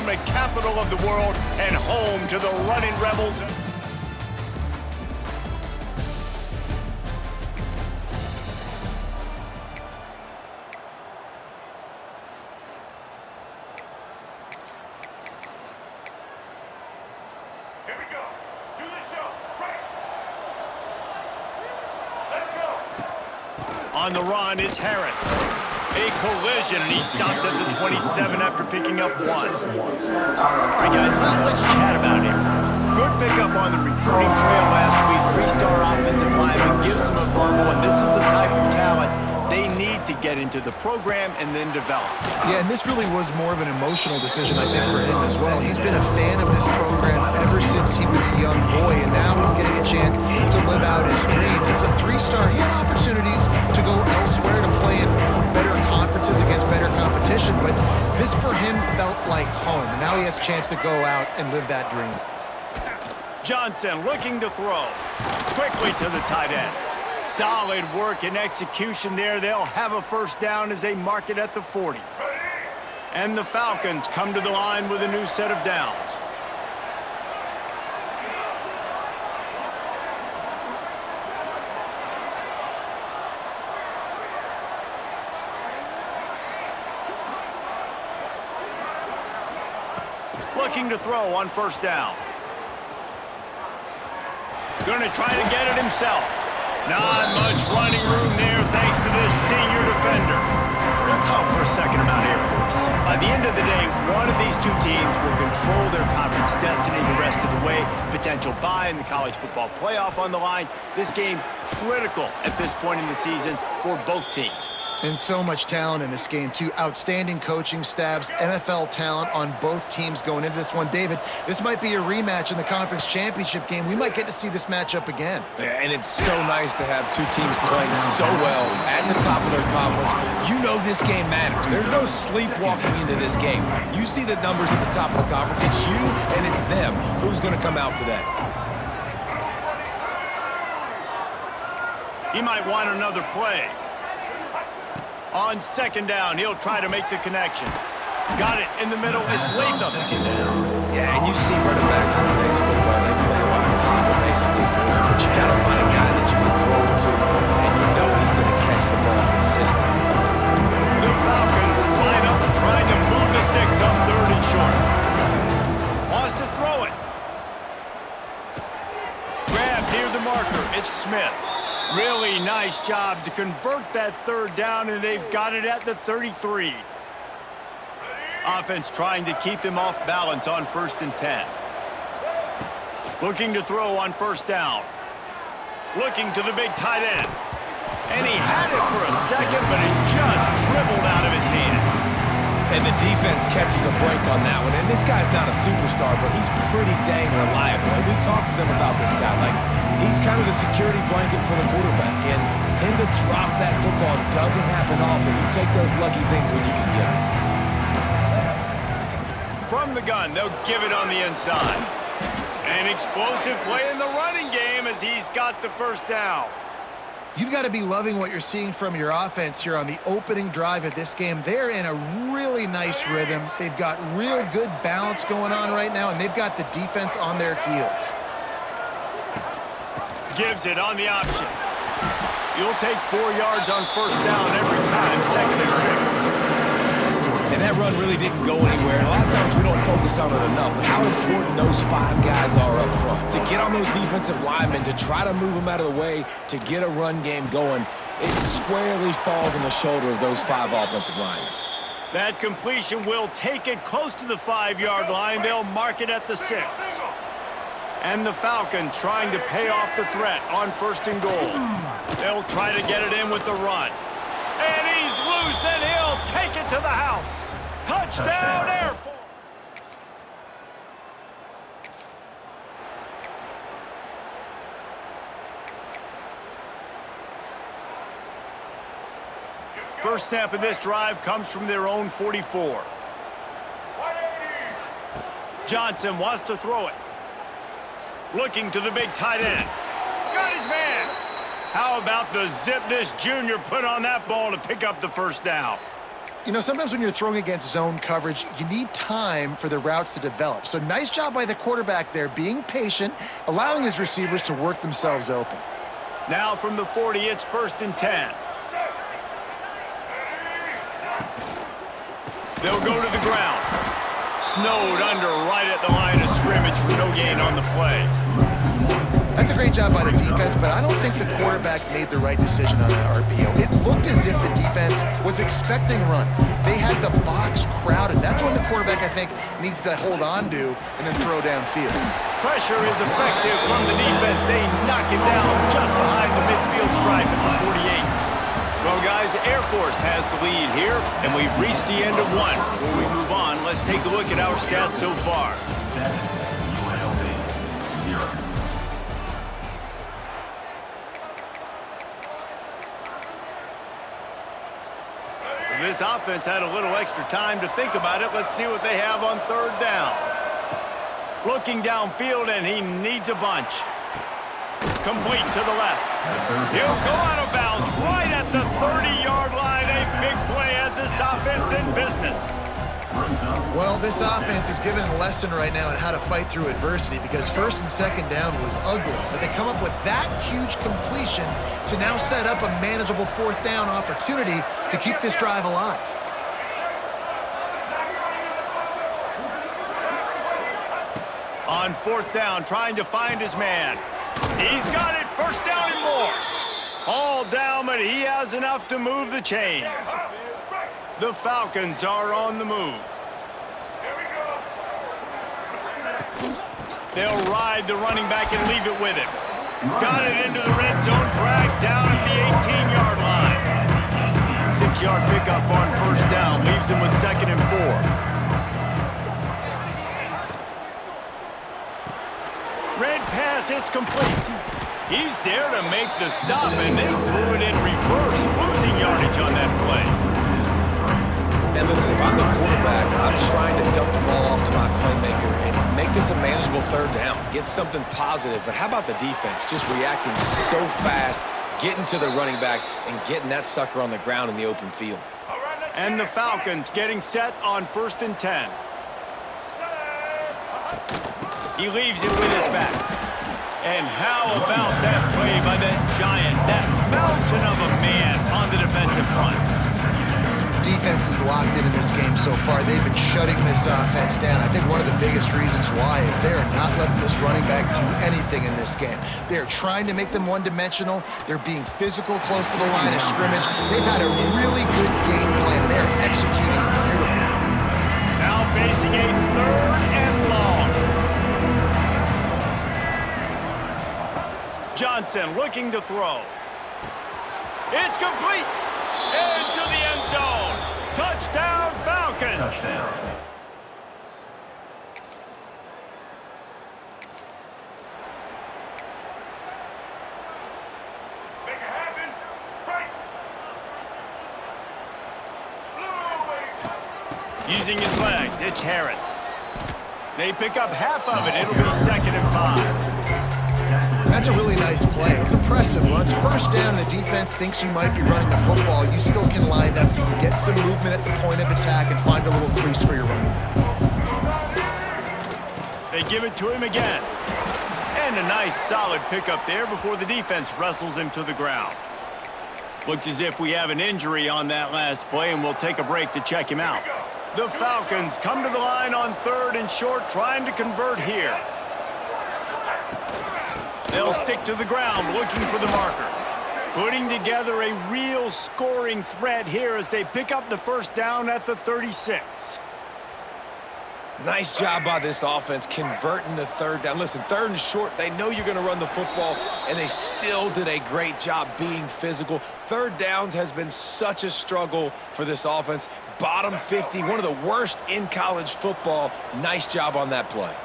entertainment capital of the world and home to the running rebels. Here we go. Do the show. Right. Let's go. On the run, it's Harris. A collision, and he stopped at the 27 after picking up 1. All right, guys, let's chat about Air Force. Good pickup on the recruiting trail last week. 3-star offensive lineman gives them a fumble, and this is the type of talent they need to get into the program and then develop. Yeah, and this really was more of an emotional decision, I think, for him as well. He's been a fan of this program ever since he was a young boy, and now he's getting a chance to live out his dreams. As a 3-star, he had opportunities to go elsewhere to play in better conferences against better competition, but this for him felt like home. And now he has a chance to go out and live that dream. Johnson looking to throw. Quickly to the tight end. Solid work and execution there. They'll have a first down as they mark it at the 40. And the Falcons come to the line with a new set of downs. Looking to throw on first down. Going to try to get it himself. Not much running room there thanks to this senior defender. Let's talk for a second about Air Force. By the end of the day, one of these two teams will control their conference destiny the rest of the way. Potential bye in the college football playoff on the line. This game critical at this point in the season for both teams. And so much talent in this game, too. Outstanding coaching staffs, NFL talent on both teams going into this one. David, this might be a rematch in the conference championship game. We might get to see this matchup again. Yeah, and it's so nice to have two teams playing so well at the top of their conference. You know this game matters. There's no sleepwalking into this game. You see the numbers at the top of the conference. It's you and it's them. Who's going to come out today? He might want another play. On second down, he'll try to make the connection. Got it in the middle. It's Latham. Yeah, and you see running backs in today's football. They play wide receiver basically forever. But you got to find a guy that you can throw it to, and you know he's going to catch the ball consistently. The Falcons line up trying to move the sticks on 3rd and short. Wants to throw it. Grab near the marker. It's Smith. Really nice job to convert that 3rd down, and they've got it at the 33. Offense trying to keep them off balance on 1st and 10. Looking to throw on first down. Looking to the big tight end. And he had it for a second, but it just dribbled out of his hands. And the defense catches a break on that one. And this guy's not a superstar, but he's pretty dang reliable. And we talked to them about this guy. Like, he's kind of the security blanket for the quarterback. And him to drop that football doesn't happen often. You take those lucky things when you can get them. From the gun, they'll give it on the inside. An explosive play in the running game as he's got the first down. You've got to be loving what you're seeing from your offense here on the opening drive of this game. They're in a really nice rhythm. They've got real good balance going on right now, and they've got the defense on their heels. Gives it on the option. You'll take 4 yards on first down every time, 2nd and 6. And that run really didn't go anywhere. And a lot of times we don't focus on it enough. But how important those 5 guys are up front. To get on those defensive linemen, to try to move them out of the way, to get a run game going, it squarely falls on the shoulder of those 5 offensive linemen. That completion will take it close to the 5-yard line. They'll mark it at the 6. And the Falcons trying to pay off the threat on 1st and goal. They'll try to get it in with the run. And he's loose, and he'll take it to the house. Touchdown, Air Force. First snap of this drive comes from their own 44. Johnson wants to throw it. Looking to the big tight end. Got his man. How about the zip this junior put on that ball to pick up the first down? You know, sometimes when you're throwing against zone coverage, you need time for the routes to develop. So nice job by the quarterback there, being patient, allowing his receivers to work themselves open. Now from the 40, it's 1st and 10. They'll go to the ground. Snowed under right at the line of scrimmage for no gain on the play. That's a great job by the defense, but I don't think the quarterback made the right decision on that RPO. It looked as if the defense was expecting run. They had the box crowded. That's when the quarterback, I think, needs to hold on to and then throw downfield. Pressure is effective from the defense. They knock it down just behind the midfield stripe at the 48. Well, guys, Air Force has the lead here, and we've reached the end of one. Before we move on, let's take a look at our stats so far. 7, UNLV, 0. This offense had a little extra time to think about it. Let's see what they have on 3rd down. Looking downfield, and he needs a bunch. Complete to the left. He'll go out of bounds right at the 30-yard line. A big play as this offense in business. Well, this offense is given a lesson right now on how to fight through adversity because 1st and 2nd down was ugly. But they come up with that huge completion to now set up a manageable 4th down opportunity to keep this drive alive. On 4th down, trying to find his man. He's got it, 1st down and more. All down, but he has enough to move the chains. The Falcons are on the move. They'll ride the running back and leave it with him. Got it into the red zone, dragged down at the 18-yard line. 6-yard pickup on 1st down, leaves him with 2nd and 4. Red pass hits complete. He's there to make the stop, and they threw it in reverse, losing yardage on that play. And listen, if I'm the quarterback, I'm trying to dump the ball off to my playmaker and make this a manageable 3rd down, get something positive. But how about the defense just reacting so fast, getting to the running back, and getting that sucker on the ground in the open field? And the Falcons getting set on 1st and 10. He leaves it with his back. And how about that play by that giant, that mountain of a man on the defensive front? Defense is locked in this game so far. They've been shutting this offense down. I think one of the biggest reasons why is they are not letting this running back do anything in this game. They are trying to make them one-dimensional. They're being physical close to the line of scrimmage. They've had a really good game plan. They are executing beautifully. Now facing a 3rd and long. Johnson looking to throw. It's complete. Into the end zone. Touchdown, Falcons. Touchdown. Make it happen. Right. Blue. Using his legs, it's Harris. They pick up half of it. It'll be 2nd and 5. That's a really nice play. It's impressive. Once 1st down, the defense thinks you might be running the football. You still can line up. You can get some movement at the point of attack and find a little crease for your running back. They give it to him again. And a nice solid pickup there before the defense wrestles him to the ground. Looks as if we have an injury on that last play, and we'll take a break to check him out. The Falcons come to the line on 3rd and short, trying to convert here. They'll stick to the ground, looking for the marker. Putting together a real scoring threat here as they pick up the 1st down at the 36. Nice job by this offense converting the 3rd down. Listen, 3rd and short, they know you're going to run the football, and they still did a great job being physical. 3rd downs has been such a struggle for this offense. Bottom 50, one of the worst in college football. Nice job on that play.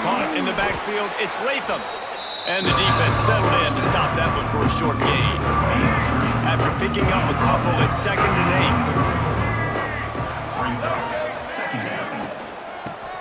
Caught in the backfield, it's Latham. And the defense settled in to stop that one for a short gain. After picking up a couple, it's 2nd and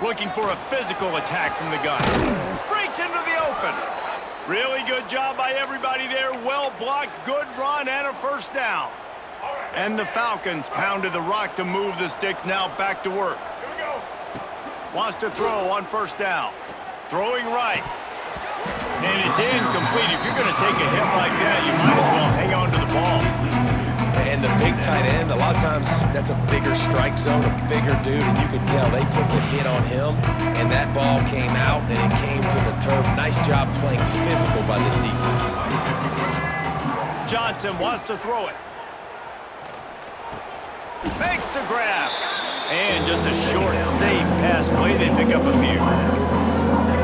8. Looking for a physical attack from the gun. Breaks into the open. Really good job by everybody there. Well blocked, good run, and a first down. And the Falcons pounded the rock to move the sticks. Now back to work. Here we go. Wants to throw on first down. Throwing right. And it's incomplete. If you're going to take a hit like that, you might as well hang on to the ball. And the big tight end, a lot of times that's a bigger strike zone, a bigger dude, and you could tell they put the hit on him, and that ball came out, and it came to the turf. Nice job playing physical by this defense. Johnson wants to throw it. Makes the grab. And just a short, safe pass play. They pick up a few.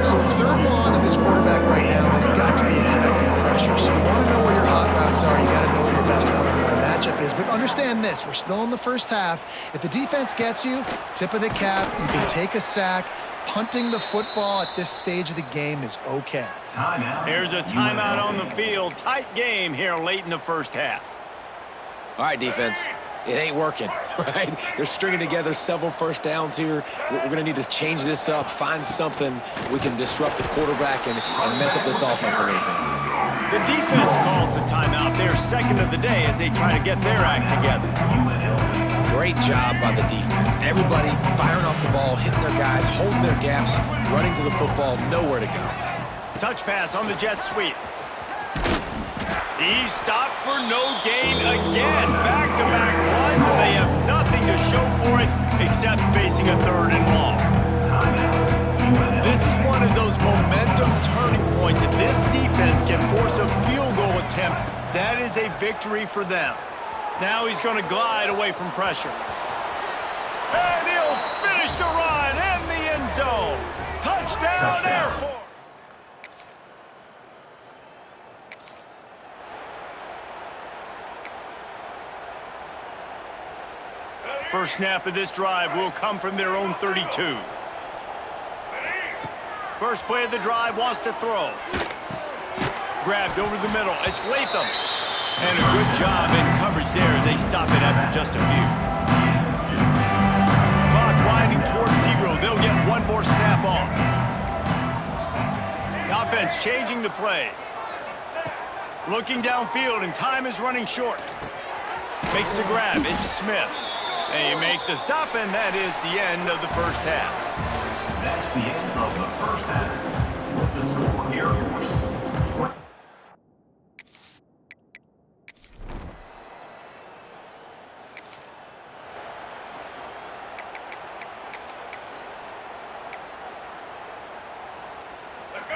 So it's 3rd and 1, and this quarterback right now has got to be expecting pressure. So you want to know where your hot routes are. You got to know where your best one-on-one matchup is. But understand this, we're still in the first half. If the defense gets you, tip of the cap, you can take a sack. Punting the football at this stage of the game is okay. Here's a timeout on the field. Tight game here late in the first half. All right, defense. It ain't working, right? They're stringing together several first downs here. We're going to need to change this up, find something we can disrupt the quarterback and mess up this offense a little bit. The defense calls the timeout. They're second of the day as they try to get their act together. Great job by the defense. Everybody firing off the ball, hitting their guys, holding their gaps, running to the football, nowhere to go. Touch pass on the jet sweep. He stopped for no gain again. Back-to-back runs, and they have nothing to show for it except facing a 3rd and long. This is one of those momentum turning points. If this defense can force a field goal attempt, that is a victory for them. Now he's going to glide away from pressure. And he'll finish the run in the end zone. Touchdown, Air Force. First snap of this drive will come from their own 32. First play of the drive, wants to throw. Grabbed over the middle. It's Latham. And a good job in coverage there as they stop it after just a few. Clock winding towards 0. They'll get one more snap off. The offense changing the play. Looking downfield, and time is running short. Makes the grab. It's Smith. They make the stop, and that is the end of the first half. That's the end of the first half. The score, Air Force.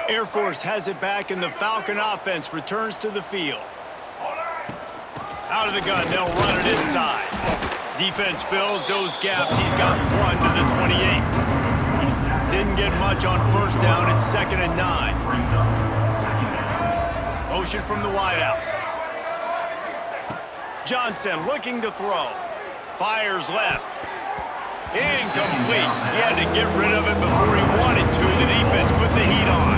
Air Force has it back, and the Falcon offense returns to the field. Out of the gun, they'll run it inside. Defense fills those gaps. He's got one to the 28. Didn't get much on first down. It's 2nd and 9. Motion from the wideout. Johnson looking to throw. Fires left. Incomplete. He had to get rid of it before he wanted to. The defense put the heat on.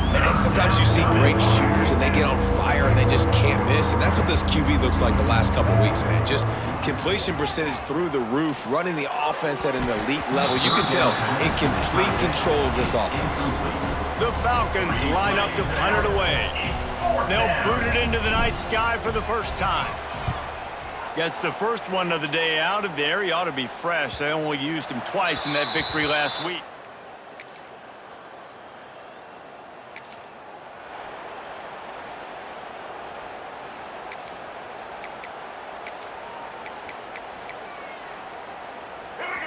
And sometimes you see great shooters and they get on fire and they just can't miss. And that's what this QB looks like the last couple of weeks, man. Just completion percentage through the roof, running the offense at an elite level. You can tell in complete control of this offense. The Falcons line up to punt it away. They'll boot it into the night sky for the first time. Gets the first one of the day out of there. He ought to be fresh. They only used him twice in that victory last week.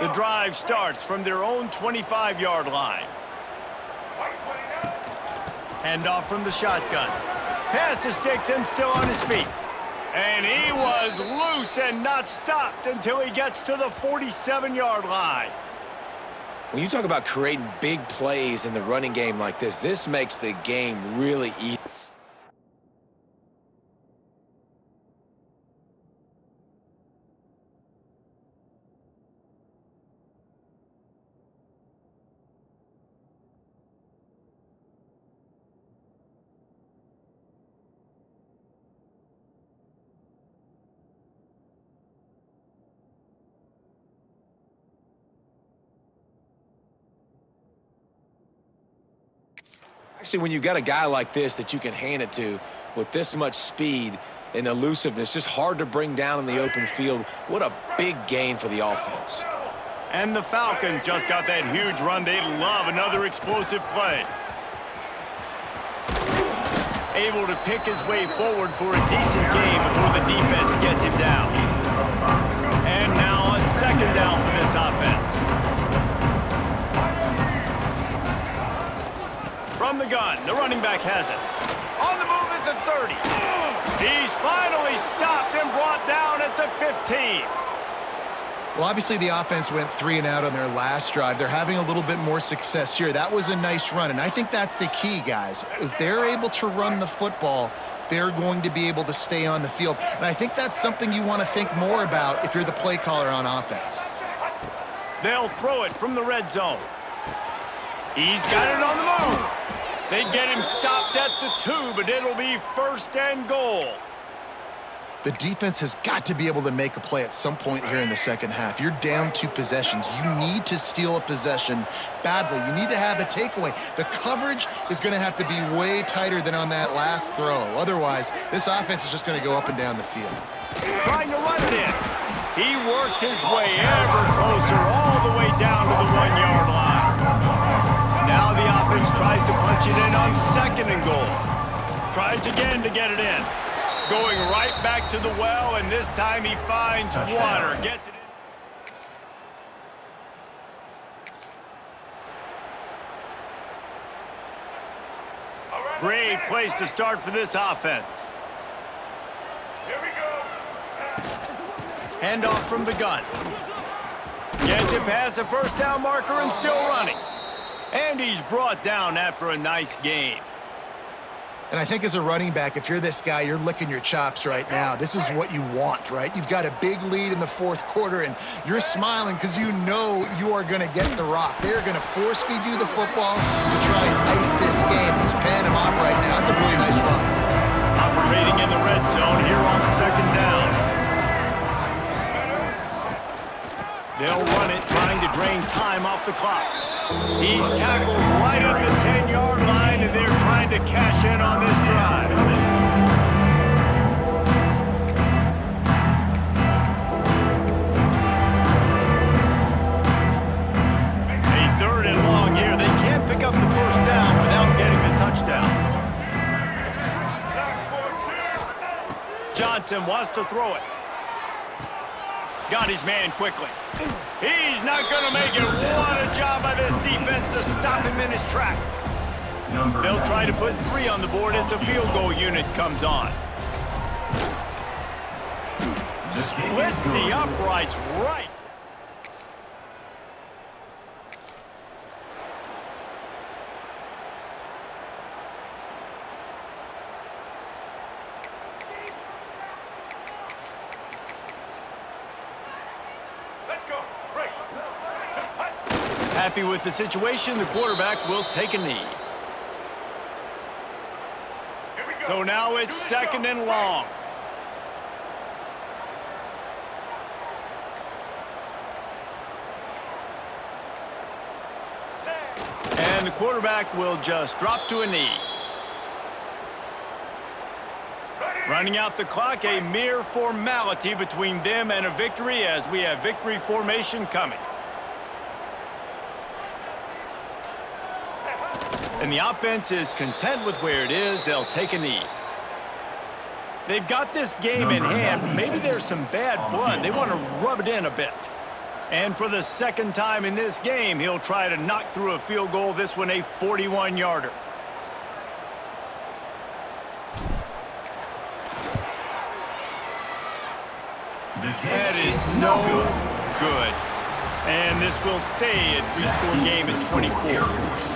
The drive starts from their own 25-yard line. Hand off from the shotgun. Pass to Sticks and still on his feet. And he was loose and not stopped until he gets to the 47-yard line. When you talk about creating big plays in the running game like this makes the game really easy. Actually, when you've got a guy like this that you can hand it to with this much speed and elusiveness, just hard to bring down in the open field, what a big gain for the offense. And the Falcons just got that huge run. They'd love another explosive play. Able to pick his way forward for a decent game before the defense gets him down. And now on second down for this offense. From the gun, the running back has it. On the move at the 30. He's finally stopped and brought down at the 15. Well, obviously the offense went 3 and out on their last drive. They're having a little bit more success here. That was a nice run, and I think that's the key, guys. If they're able to run the football, they're going to be able to stay on the field. And I think that's something you want to think more about if you're the play caller on offense. They'll throw it from the red zone. He's got it on the move. They get him stopped at the 2, but it'll be first and goal. The defense has got to be able to make a play at some point here in the second half. You're down 2 possessions. You need to steal a possession badly. You need to have a takeaway. The coverage is going to have to be way tighter than on that last throw. Otherwise, this offense is just going to go up and down the field. Trying to run it in. He works his way ever closer all the way down to the 1-yard line. Now the offense tries to punch it in on second and goal. Tries again to get it in. Going right back to the well, and this time he finds water. Gets it in. Great place to start for this offense. Here we go. Handoff from the gun. Gets it past the first down marker and still running. And he's brought down after a nice gain. And I think as a running back, if you're this guy, you're licking your chops right now. This is what you want, right? You've got a big lead in the fourth quarter, and you're smiling because you know you are going to get the rock. They're going to force feed you the football to try and ice this game. He's paying him off right now. It's a really nice run. Operating in the red zone here on second down. They'll run it, trying to drain time off the clock. He's tackled right at the 10-yard line, and they're trying to cash in on this drive. A third and long here. They can't pick up the first down without getting the touchdown. Johnson wants to throw it. Got his man quickly. He's not going to make it. What a job by this defense to stop him in his tracks. They'll try to put 3 on the board as the field goal unit comes on. Splits the uprights right. Happy with the situation, the quarterback will take a knee. So now it's second and long. And the quarterback will just drop to a knee. Running out the clock, a mere formality between them and a victory as we have victory formation coming. And the offense is content with where it is. They'll take a knee. They've got this game in hand, but maybe there's some bad blood. They want to rub it in a bit. And for the second time in this game, he'll try to knock through a field goal, this one a 41-yarder. That is no good. And this will stay a 3-score game at 24.